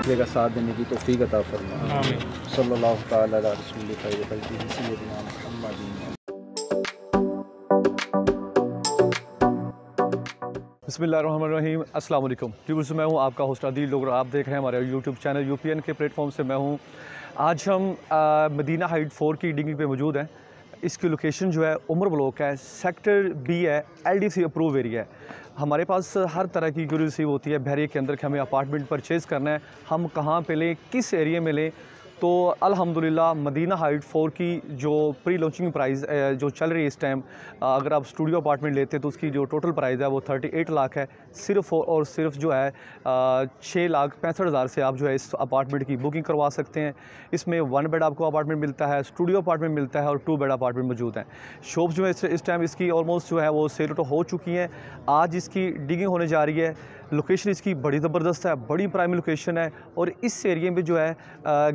खलीफे का साथ देने की तौफीक अता फरमा। सल्लल्लाहु तआला अला रसूलिल खैर खल्क़िही सय्यिदिना मुहम्मदिन। बिस्मिल्लाहिर्रहमानिर्रहीम। अस्सलाम वालेकुम व्यूअर्स, मैं हूं आपका होस्ट आदिल लोग, आप देख रहे हैं हमारे यूट्यूब चैनल यूपीएन के प्लेटफॉर्म से। मैं हूं आज हम मदीना हाइट 4 की डिगिंग पे मौजूद हैं। इसकी लोकेशन जो है उमर ब्लॉक है, सेक्टर बी है, एलडीसी अप्रूव एरिया है। हमारे पास हर तरह की क्यूरी रिसीव होती है बहरिया के अंदर कि हमें अपार्टमेंट परचेज़ करना है, हम कहाँ पे लें, किस एरिया में लें। तो अल्हम्दुलिल्लाह मदीना हाइट 4 की जो प्री लॉन्चिंग प्राइस जो चल रही है इस टाइम, अगर आप स्टूडियो अपार्टमेंट लेते हैं तो उसकी जो टोटल प्राइस है वो 38 लाख है सिर्फ और सिर्फ जो है 6,65,000 से आप जो है इस अपार्टमेंट की बुकिंग करवा सकते हैं। इसमें 1 बेड आपको अपार्टमेंट मिलता है, स्टूडियो अपार्टमेंट मिलता है और 2 बेड अपार्टमेंट मौजूद हैं। शॉप्स जो है इस टाइम इसकी ऑलमोस्ट जो है वो सेल आउट हो चुकी हैं। आज इसकी डिगिंग होने जा रही है। लोकेशन इसकी बड़ी ज़बरदस्त है, बड़ी प्राइम लोकेशन है और इस एरिया में जो है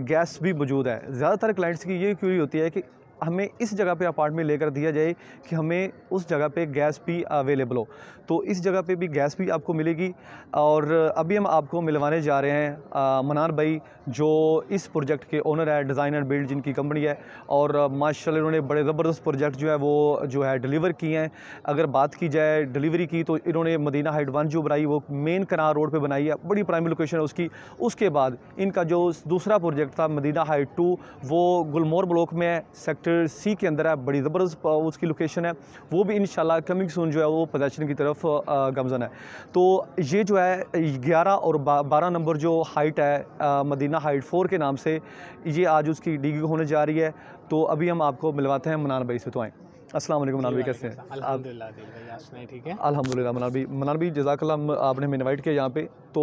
गैस भी मौजूद है। ज़्यादातर क्लाइंट्स की ये क्यूरी होती है कि हमें इस जगह पे अपार्टमेंट लेकर दिया जाए कि हमें उस जगह पे गैस भी अवेलेबल हो, तो इस जगह पे भी गैस भी आपको मिलेगी। और अभी हम आपको मिलवाने जा रहे हैं मनान भाई, जो इस प्रोजेक्ट के ओनर है, डिज़ाइनर बिल्ड जिनकी कंपनी है। और माशाल्लाह इन्होंने बड़े ज़बरदस्त प्रोजेक्ट जो है वो जो है डिलीवर किए हैं। अगर बात की जाए डिलीवरी की तो इन्होंने मदीना हाइट 1 जो बनाई वो मेन कनार रोड पर बनाई है, बड़ी प्राइम लोकेशन है उसकी। उसके बाद इनका जो दूसरा प्रोजेक्ट था मदीना हाइट 2, वो गुलमोहर ब्लॉक में है, सेक्टर सी के अंदर है, बड़ी ज़बरदस्त उसकी लोकेशन है। वो भी इंशाल्लाह कमिंग सून जो है वो पोजेशन की तरफ गमज़न है। तो ये जो है 11 और 12 नंबर जो हाइट है मदीना हाइट 4 के नाम से, ये आज उसकी डिगिंग होने जा रही है। तो अभी हम आपको मिलवाते हैं मनान भाई से। तो आएँ। अस्सलाम वालेकुम मनान भाई, कैसे हैं? अल्हम्दुलिल्लाह भाई, ठीक है। अल्हम्दुलिल्लाह मनान भाई जज़ाकल्लाह, आपने हमें इनवाइट किया यहाँ पे। तो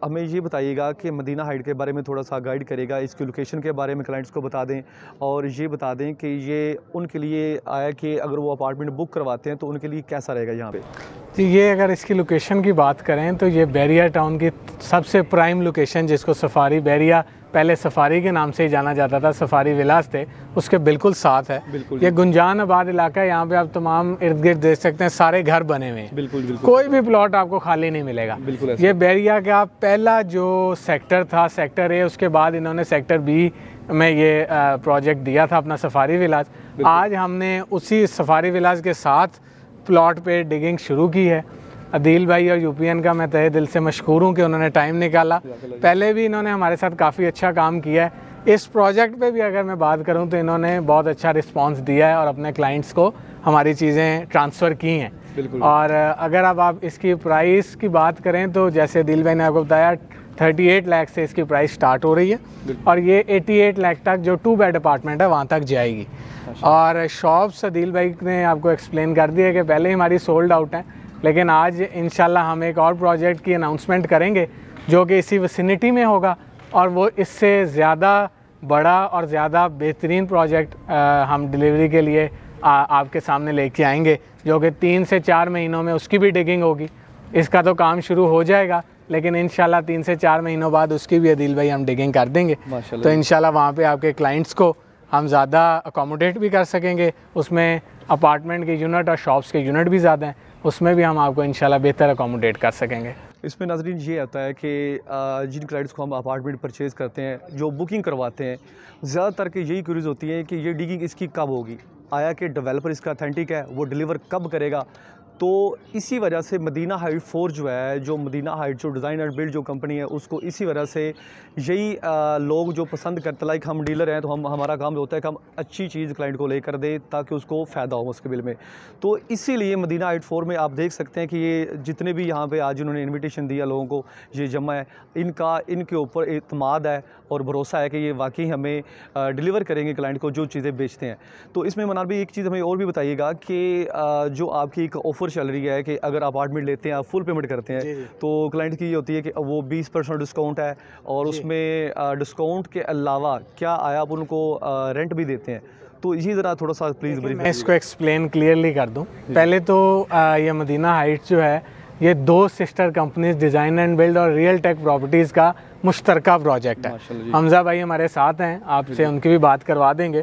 हमें ये बताइएगा कि मदीना हाइट के बारे में थोड़ा सा गाइड करेगा, इसकी लोकेशन के बारे में क्लाइंट्स को बता दें और ये बता दें कि ये उनके लिए आया कि अगर वो अपार्टमेंट बुक करवाते हैं तो उनके लिए कैसा रहेगा यहाँ पे। जी, ये अगर इसकी लोकेशन की बात करें तो ये बहरिया टाउन की सबसे प्राइम लोकेशन, जिसको सफारी बहरिया पहले सफारी के नाम से ही जाना जाता था, सफारी विलास थे, उसके बिल्कुल साथ है। ये गुंजान आबाद इलाका है, यहाँ पे आप तमाम इर्द गिर्द देख सकते हैं, सारे घर बने हुए हैं। बिल्कुल कोई भी प्लॉट आपको खाली नहीं मिलेगा। ये बहरिया का पहला जो सेक्टर था, सेक्टर ए, उसके बाद इन्होंने सेक्टर बी में ये प्रोजेक्ट दिया था अपना सफारी विलास। आज हमने उसी सफारी विलास के साथ प्लॉट पे डिगिंग शुरू की है। अदील भाई और यूपीएन का मैं तहे दिल से मशकूर हूँ कि उन्होंने टाइम निकाला। पहले भी इन्होंने हमारे साथ काफ़ी अच्छा काम किया है। इस प्रोजेक्ट पे भी अगर मैं बात करूँ तो इन्होंने बहुत अच्छा रिस्पांस दिया है और अपने क्लाइंट्स को हमारी चीज़ें ट्रांसफ़र की हैं। और अगर अब आप इसकी प्राइस की बात करें तो जैसे अदील भाई ने आपको बताया 38 लाख से इसकी प्राइस स्टार्ट हो रही है और ये 88 लाख तक जो 2 बेड अपार्टमेंट है वहाँ तक जाएगी। और शॉप्स अदील भाई ने आपको एक्सप्लेन कर दिया कि पहले ही हमारी सोल्ड आउट हैं, लेकिन आज इंशाल्लाह हम एक और प्रोजेक्ट की अनाउंसमेंट करेंगे जो कि इसी विसिनिटी में होगा और वो इससे ज़्यादा बड़ा और ज़्यादा बेहतरीन प्रोजेक्ट हम डिलीवरी के लिए आपके सामने लेके आएंगे, जो कि 3 से 4 महीनों में उसकी भी डिगिंग होगी। इसका तो काम शुरू हो जाएगा, लेकिन इंशाल्लाह 3 से 4 महीनों बाद उसकी भी अदील भाई हम डिगिंग कर देंगे। तो इंशाल्लाह वहाँ पे आपके क्लाइंट्स को हम ज़्यादा अकोमोडेट भी कर सकेंगे। उसमें अपार्टमेंट के यूनिट और शॉप्स के यूनिट भी ज़्यादा हैं, उसमें भी हम आपको इंशाल्लाह बेहतर अकोमोडेट कर सकेंगे। इसमें नाज़रीन ये आता है कि जिन क्लाइंट्स को हम अपार्टमेंट परचेज़ करते हैं, जो बुकिंग करवाते हैं, ज़्यादातर की यही क्यूरीज होती है कि ये डिगिंग इसकी कब होगी, आया कि डेवलपर इसका अथेंटिक है, वो डिलीवर कब करेगा। तो इसी वजह से मदीना हाइट 4 जो है, जो मदीना हाइट जो डिज़ाइनर बिल्ड जो कंपनी है, उसको इसी वजह से यही लोग जो पसंद करते, लाइक हम डीलर हैं तो हमारा काम होता है कि हम अच्छी चीज़ क्लाइंट को लेकर दें ताकि उसको फ़ायदा हो उसके बिल में। तो इसीलिए मदीना हाइट 4 में आप देख सकते हैं कि ये जितने भी यहाँ पे आज उन्होंने इन्विटेशन दिया लोगों को, ये जमा है, इनके ऊपर एतमाद है और भरोसा है कि ये वाकई हमें डिलीवर करेंगे क्लाइंट को जो चीज़ें बेचते हैं। तो इसमें मनार भाई एक चीज़ हमें और भी बताइएगा कि जो आपकी एक ऑफ़र चल रही है कि अगर अपार्टमेंट लेते हैं, आप फुल पेमेंट करते हैं, तो क्लाइंट की ये होती है कि वो 20% डिस्काउंट है और उसमें डिस्काउंट के अलावा क्या आया, आप उनको रेंट भी देते हैं। तो ये ज़रा थोड़ा सा प्लीज़ मैं इसको एक्सप्लेन क्लियरली कर दूं। पहले तो ये मदीना हाइट्स जो है, ये 2 sister companies design and build और रियल टेक प्रॉपर्टीज़ का मुश्तरका प्रोजेक्ट है। हमजा भाई हमारे साथ हैं, आपसे उनकी भी बात करवा देंगे।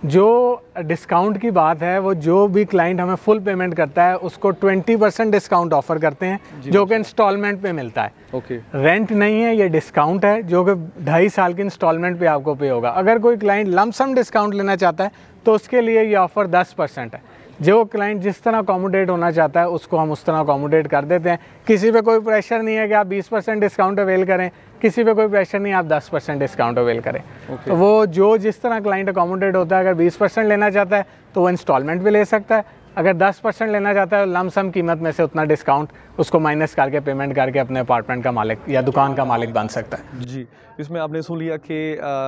जो डिस्काउंट की बात है वो जो भी क्लाइंट हमें फुल पेमेंट करता है उसको 20% डिस्काउंट ऑफर करते हैं जो कि इंस्टॉलमेंट पे मिलता है। ओके। रेंट नहीं है, ये डिस्काउंट है जो कि 2.5 साल की इंस्टॉलमेंट पे आपको पे होगा। अगर कोई क्लाइंट लमसम डिस्काउंट लेना चाहता है तो उसके लिए ये ऑफ़र 10% है। जो क्लाइंट जिस तरह अकोमोडेट होना चाहता है उसको हम उस तरह अकोमोडेट कर देते हैं। किसी पे कोई प्रेशर नहीं है कि आप 20% डिस्काउंट अवेल करें, किसी पे कोई प्रेशर नहीं है आप 10% डिस्काउंट अवेल करें। तो वो जो जिस तरह क्लाइंट अकोमोडेट होता है, अगर 20% लेना चाहता है तो वो इंस्टॉलमेंट भी ले सकता है, अगर 10% लेना चाहता है लमसम कीमत में से उतना डिस्काउंट उसको माइनस करके पेमेंट करके अपने अपार्टमेंट का मालिक या दुकान का मालिक बन सकता है। जी, इसमें आपने सुन लिया कि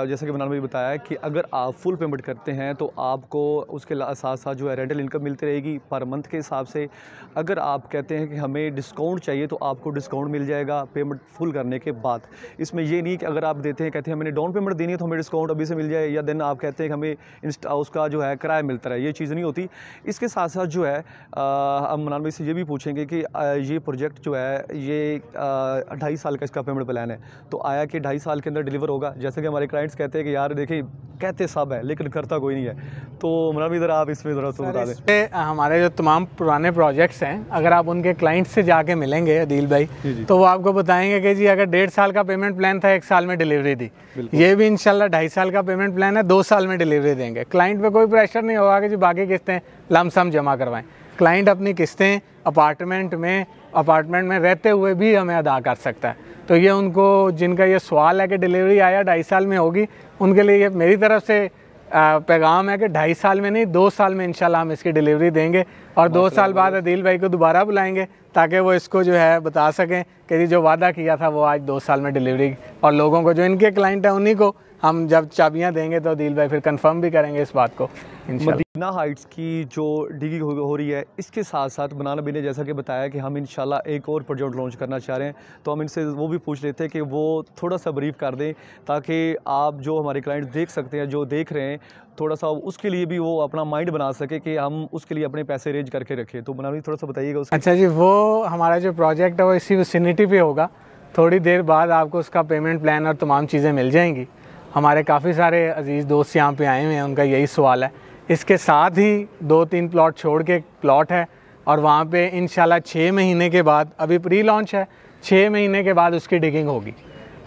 जैसा कि मनान भाई बताया कि अगर आप फुल पेमेंट करते हैं तो आपको उसके साथ साथ जो है रेंटल इनकम मिलती रहेगी पर मंथ के हिसाब से। अगर आप कहते हैं कि हमें डिस्काउंट चाहिए तो आपको डिस्काउंट मिल जाएगा पेमेंट फुल करने के बाद। इसमें ये नहीं कि अगर आप देते हैं कहते हैं मैंने डाउन पेमेंट देनी है तो हमें डिस्काउंट अभी से मिल जाए, या देन आप कहते हैं कि हमें उसका जो है किराया मिलता रहे, ये चीज़ नहीं होती। इसके साथ साथ जो है हम मनान भाई से ये भी पूछेंगे कि ये प्रोजेक्ट जो है ये 2.5 साल का इसका पेमेंट प्लान है, तो आया कि 2.5 साल के अंदर डिलीवर होगा? जैसे कि हमारे क्लाइंट्स कहते हैं कि यार देखिए कहते सब है लेकिन करता कोई नहीं है, तो मनान भाई ज़रा आप इसमें ज़रा तो बता दें। हमारे जो तमाम पुराने प्रोजेक्ट्स हैं अगर आप उनके क्लाइंट से जाके मिलेंगे अदील भाई तो वो आपको बताएंगे कि जी अगर 1.5 साल का पेमेंट प्लान था 1 साल में डिलीवरी दी, ये भी इंशाल्लाह 2.5 साल का पेमेंट प्लान है 2 साल में डिलीवरी देंगे। क्लाइंट पे कोई प्रेशर नहीं होगा कि जी बाकी किस्तें लमसम जमा करवाएं। क्लाइंट अपनी किस्तें अपार्टमेंट में रहते हुए भी हमें अदा कर सकता है। तो ये उनको जिनका ये सवाल है कि डिलीवरी आया 2.5 साल में होगी, उनके लिए ये मेरी तरफ से पैगाम है कि 2.5 साल में नहीं 2 साल में इंशाल्लाह हम इसकी डिलीवरी देंगे और 2 साल बाद अदील भाई को दोबारा बुलाएंगे ताकि वो इसको जो है बता सकें कि जी जो वादा किया था वो आज 2 साल में डिलीवरी, और लोगों को जो इनके क्लाइंट हैं उन्हीं को हम जब चाबियां देंगे तो अदील भाई फिर कंफर्म भी करेंगे इस बात को इंशाल्लाह। मदीना हाइट्स की जो डिगिंग हो रही है इसके साथ साथ मनान भाई ने जैसा कि बताया कि हम इंशाल्लाह एक और प्रोजेक्ट लॉन्च करना चाह रहे हैं, तो हम इनसे वो भी पूछ लेते हैं कि वो थोड़ा सा ब्रीफ कर दें ताकि आप जो हमारे क्लाइंट देख सकते हैं, जो देख रहे हैं, थोड़ा सा उसके लिए भी वो अपना माइंड बना सके कि हम उसके लिए अपने पैसे अरेंज करके रखें। तो मनान भाई थोड़ा सा बताइएगा उसका। अच्छा जी, वो हमारा जो प्रोजेक्ट है वो इसी विसिनिटी पे होगा। थोड़ी देर बाद आपको उसका पेमेंट प्लान और तमाम चीज़ें मिल जाएंगी। हमारे काफ़ी सारे अजीज़ दोस्त यहाँ पे आए हुए हैं, उनका यही सवाल है। इसके साथ ही 2-3 प्लॉट छोड़ के एक प्लॉट है और वहाँ पे इंशाल्लाह 6 महीने के बाद, अभी प्री लॉन्च है, 6 महीने के बाद उसकी डिगिंग होगी।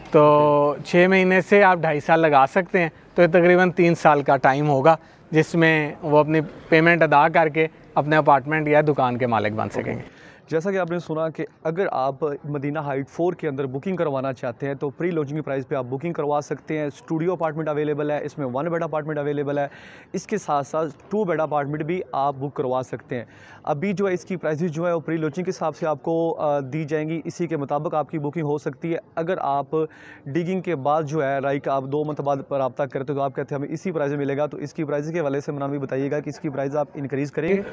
तो 6 महीने से आप 2.5 साल लगा सकते हैं, तो ये तकरीबन 3 साल का टाइम होगा जिसमें वो अपनी पेमेंट अदा करके अपने अपार्टमेंट या दुकान के मालिक बन सकेंगे। जैसा कि आपने सुना कि अगर आप मदीना हाइट 4 के अंदर बुकिंग करवाना चाहते हैं तो प्री लॉन्चिंग प्राइस पे आप बुकिंग करवा सकते हैं। स्टूडियो अपार्टमेंट अवेलेबल है, इसमें 1 बेड अपार्टमेंट अवेलेबल है, इसके साथ साथ 2 बेड अपार्टमेंट भी आप बुक करवा सकते हैं। अभी जो है इसकी प्राइसेस जो है वो प्री लॉन्चिंग के हिसाब से आपको दी जाएंगी, इसी के मुताबिक आपकी बुकिंग हो सकती है। अगर आप डिगिंग के बाद जो है लाइक आप 2 मंथ बाद रब्ता करते हो तो आप कहते हैं हमें इसी प्राइस में मिलेगा, तो इसकी प्राइस के हवाले से मनान भी बताइएगा कि इसकी प्राइस आप इंक्रीज़ करेंगे।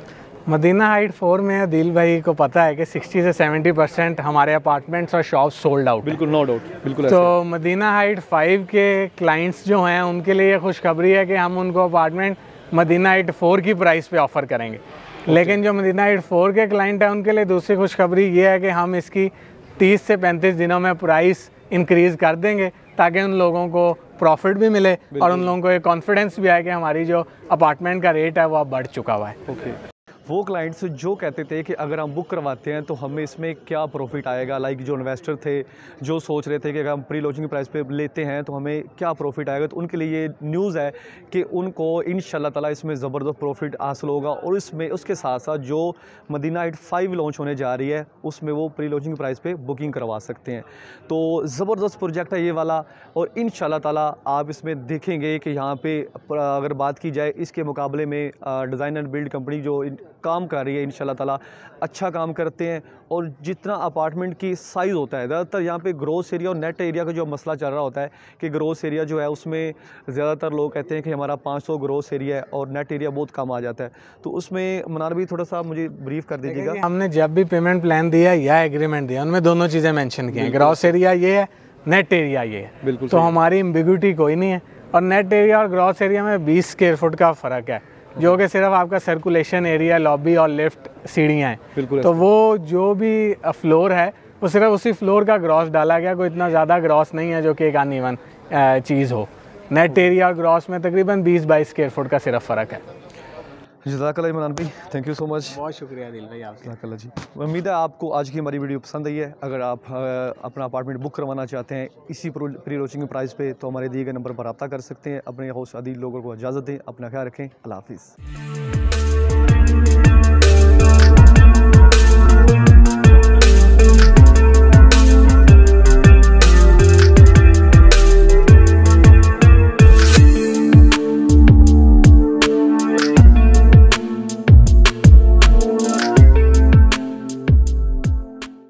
मदीना हाइट 4 में अदील भाई को पता है कि 60 से 70% हमारे अपार्टमेंट्स और शॉप सोल्ड आउट। बिल्कुल, नो डाउट, बिल्कुल। तो मदीना हाइट 5 के क्लाइंट्स जो हैं उनके लिए खुशखबरी है कि हम उनको अपार्टमेंट मदीना हाइट 4 की प्राइस पे ऑफ़र करेंगे। लेकिन जो मदीना हाइट 4 के क्लाइंट हैं उनके लिए दूसरी खुशखबरी ये है कि हम इसकी 30 से 35 दिनों में प्राइस इंक्रीज़ कर देंगे ताकि उन लोगों को प्रॉफिट भी मिले और उन लोगों को एक कॉन्फिडेंस भी आए कि हमारी जो अपार्टमेंट का रेट है वो अब बढ़ चुका हुआ है। वो क्लाइंट्स जो कहते थे कि अगर हम बुक करवाते हैं तो हमें इसमें क्या प्रॉफिट आएगा, लाइक जो इन्वेस्टर थे जो सोच रहे थे कि अगर हम प्री लॉन्चिंग प्राइस पे लेते हैं तो हमें क्या प्रॉफिट आएगा, तो उनके लिए ये न्यूज़ है कि उनको इंशाल्लाह ताला इसमें ज़बरदस्त प्रॉफिट हासिल होगा। और इसमें उसके साथ साथ जो मदीना हाइट 5 लॉन्च होने जा रही है उसमें वो प्री लॉन्चिंग प्राइस पे बुकिंग करवा सकते हैं। तो ज़बरदस्त प्रोजेक्ट है ये वाला, और इंशाल्लाह ताला आप इसमें देखेंगे कि यहाँ पे अगर बात की जाए इसके मुकाबले में डिज़ाइन एंड बिल्ड कंपनी जो काम कर रही है इंशाल्लाह ताला अच्छा काम करते हैं। और जितना अपार्टमेंट की साइज़ होता है, ज़्यादातर यहाँ पे ग्रोस एरिया और नेट एरिया का जो मसला चल रहा होता है कि ग्रोस एरिया जो है उसमें ज़्यादातर लोग कहते हैं कि हमारा 500 ग्रोस एरिया है और नेट एरिया बहुत कम आ जाता है, तो उसमें मनार भी थोड़ा सा मुझे ब्रीफ कर दीजिएगा। हमने जब भी पेमेंट प्लान दिया या एग्रीमेंट दिया उनमें दोनों चीज़ें मेंशन की हैं, ग्रॉस एरिया ये है, नेट एरिया ये है। बिल्कुल, तो हमारी एम्बिग्यूटी कोई नहीं है। और नेट एरिया और ग्रॉस एरिया में 20 स्क्वायर फुट का फ़र्क है, जो कि सिर्फ आपका सर्कुलेशन एरिया, लॉबी और लिफ्ट सीढ़ियाँ हैं। तो वो जो भी फ्लोर है वो सिर्फ उसी फ्लोर का ग्रॉस डाला गया, कोई इतना ज़्यादा ग्रॉस नहीं है जो कि एक अनइवन चीज़ हो। नेट एरिया और ग्रॉस में तकरीबन 20-22 स्क्वायर फुट का सिर्फ फ़र्क है। जज़ाकल्लाह इमरान भाई, थैंक यू सो मच। बहुत शुक्रिया दिल भाई आपका। जज़ाकल्लाह जी। उम्मीद है आपको आज की हमारी वीडियो पसंद आई है। अगर आप अपना अपार्टमेंट बुक करवाना चाहते हैं इसी प्री लॉन्चिंग प्राइस पे, तो हमारे दिए गए नंबर पर रब्ता कर सकते हैं। अपने होस्ट आदिल लोगों को इजाज़त दें, अपना ख्याल रखें, अल्लाह हाफ़िज़।